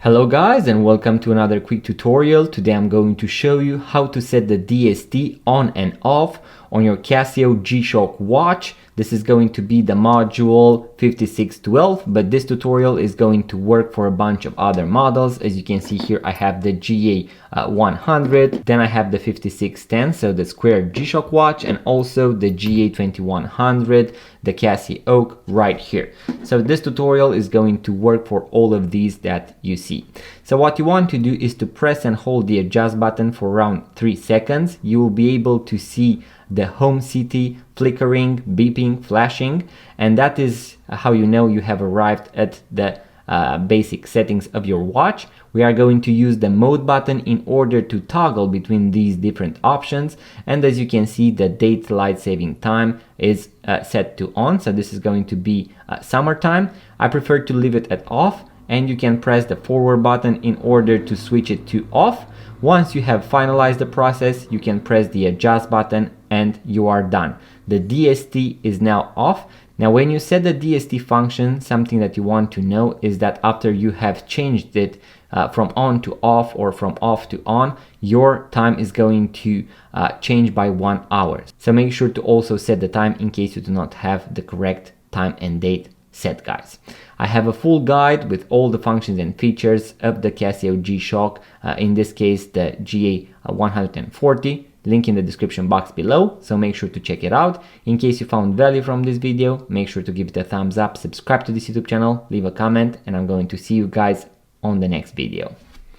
Hello guys, and welcome to another quick tutorial. Today I'm going to show you how to set the DST on and off on your Casio G-Shock watch. This is going to be the module 5612, but this tutorial is going to work for a bunch of other models. As you can see here, I have the GA100, then I have the 5610, so the square G-Shock watch, and also the GA2100, the Casio Oak right here. So this tutorial is going to work for all of these that you see. So what you want to do is to press and hold the adjust button for around 3 seconds. You will be able to see the home city flickering, beeping, flashing, and that is how you know you have arrived at the basic settings of your watch. We are going to use the mode button in order to toggle between these different options, and as you can see, the daylight saving time is set to on, so this is going to be summertime. I prefer to leave it at off, and you can press the forward button in order to switch it to off. Once you have finalized the process, you can press the adjust button and you are done. The DST is now off. Now when you set the DST function, something that you want to know is that after you have changed it from on to off or from off to on, your time is going to change by 1 hour. So make sure to also set the time in case you do not have the correct time and date set, guys. I have a full guide with all the functions and features of the Casio G-Shock, in this case the GA140, link in the description box below, so make sure to check it out. In case you found value from this video, make sure to give it a thumbs up, subscribe to this YouTube channel, leave a comment, and I'm going to see you guys on the next video.